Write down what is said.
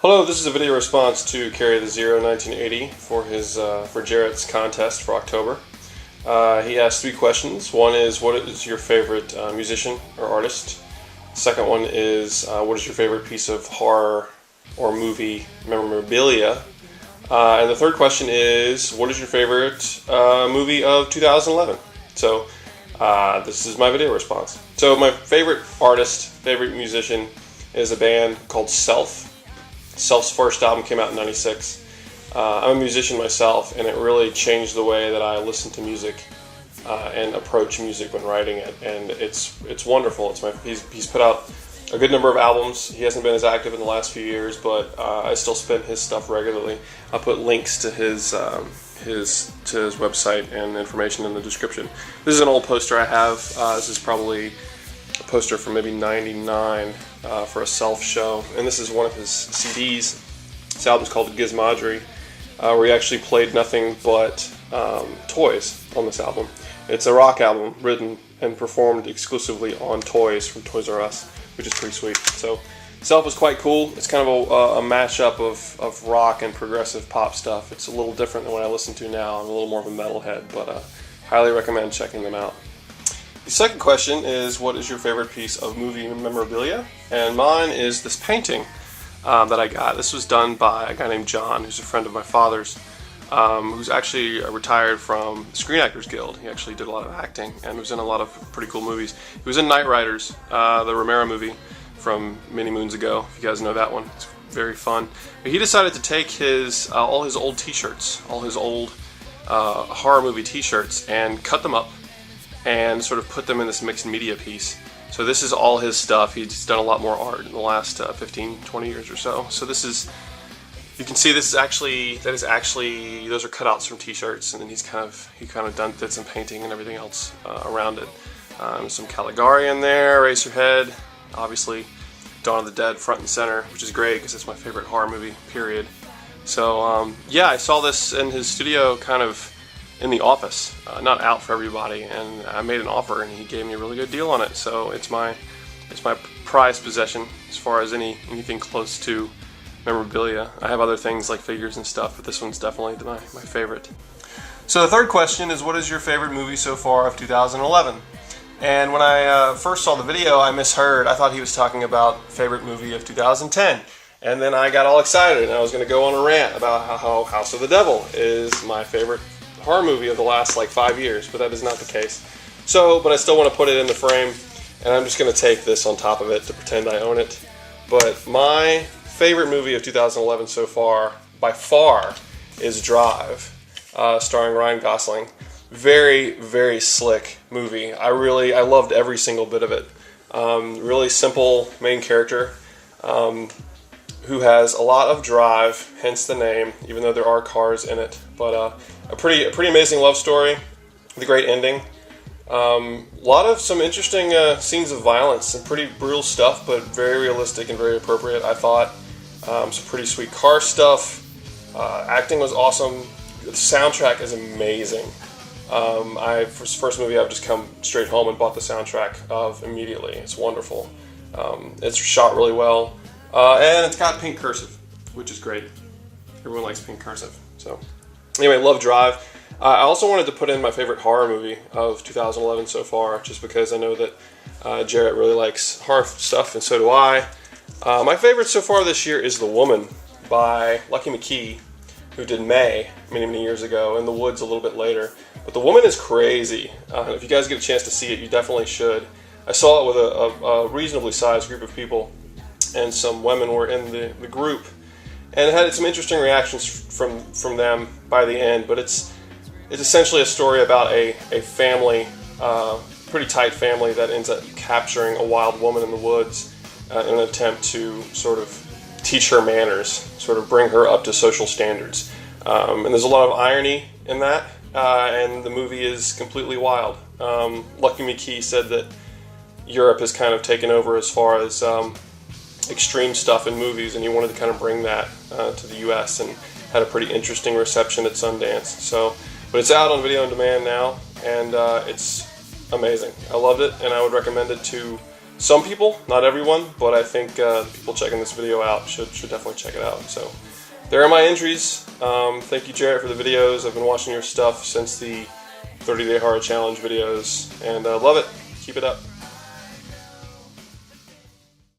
Hello, this is a video response to carrythezero1980 for Jarrett's contest for October. He asked 3 questions. One is, what is your favorite musician or artist? Second one is, what is your favorite piece of horror or movie memorabilia? And the third question is, what is your favorite movie of 2011? So this is my video response. So my favorite artist, favorite musician is a band called Self. Self's first album came out in '96. I'm a musician myself, and it really changed the way that I listen to music and approach music when writing it. And it's wonderful. He's put out a good number of albums. He hasn't been as active in the last few years, but I still spin his stuff regularly. I'll put links to his website and information in the description. This is an old poster I have. This is probably a poster from maybe '99 for a Self show, and this is one of his CDs. This album's called Gizmodry, where he actually played nothing but toys on this album. It's a rock album written and performed exclusively on toys from Toys R Us, which is pretty sweet. So Self is quite cool. It's kind of a mashup of rock and progressive pop stuff. It's a little different than what I listen to now. I'm a little more of a metalhead, but highly recommend checking them out. The second question is, what is your favorite piece of movie memorabilia? And mine is this painting that I got. This was done by a guy named John, who's a friend of my father's, who's actually retired from the Screen Actors Guild. He actually did a lot of acting and was in a lot of pretty cool movies. He was in Night Riders, the Romero movie from many moons ago, if you guys know that one. It's very fun. But he decided to take all his old t-shirts, all his old horror movie t-shirts, and cut them up and sort of put them in this mixed media piece. So this is all his stuff. He's done a lot more art in the last 15, 20 years or so. So this is, you can see those are cutouts from t-shirts, and then he kind of did some painting and everything else around it. Some Caligari in there, Eraserhead, obviously Dawn of the Dead front and center, which is great because it's my favorite horror movie, period. So yeah, I saw this in his studio kind of in the office, not out for everybody, and I made an offer and he gave me a really good deal on it. So it's my prized possession as far as anything close to memorabilia. I have other things like figures and stuff, but this one's definitely my favorite. So the third question is, what is your favorite movie so far of 2011? And when I first saw the video, I misheard. I thought he was talking about favorite movie of 2010. And then I got all excited and I was going to go on a rant about how House of the Devil is my favorite horror movie of the last 5 years, but that is not the case. But I still want to put it in the frame, and I'm just going to take this on top of it to pretend I own it. But my favorite movie of 2011 so far, by far, is Drive, starring Ryan Gosling. Very, very slick movie. I loved every single bit of it. Really simple main character, who has a lot of drive, hence the name, even though there are cars in it. But a pretty amazing love story with a great ending. Lot of some interesting scenes of violence, some pretty brutal stuff, but very realistic and very appropriate, I thought. Some pretty sweet car stuff. Acting was awesome. The soundtrack is amazing. For the first movie, I've just come straight home and bought the soundtrack of immediately. It's wonderful. It's shot really well. And it's got pink cursive, which is great. Everyone likes pink cursive. So anyway, love Drive. I also wanted to put in my favorite horror movie of 2011 so far, just because I know that Jarrett really likes horror stuff, and so do I. My favorite so far this year is The Woman by Lucky McKee, who did May many years ago, and The Woods a little bit later. But The Woman is crazy. If you guys get a chance to see it, you definitely should. I saw it with a reasonably sized group of people, and some women were in the group, and it had some interesting reactions from them by the end. But it's essentially a story about a family, pretty tight family, that ends up capturing a wild woman in the woods in an attempt to sort of teach her manners, sort of bring her up to social standards. And there's a lot of irony in that, and the movie is completely wild. Lucky McKee said that Europe has kind of taken over as far as extreme stuff in movies, and he wanted to kind of bring that to the US, and had a pretty interesting reception at Sundance. But it's out on video on demand now, and it's amazing. I loved it, and I would recommend it to some people, not everyone, but I think people checking this video out should definitely check it out. So there are my entries. Thank you, Jarrett, for the videos. I've been watching your stuff since the 30-Day Horror Challenge videos, and love it. Keep it up.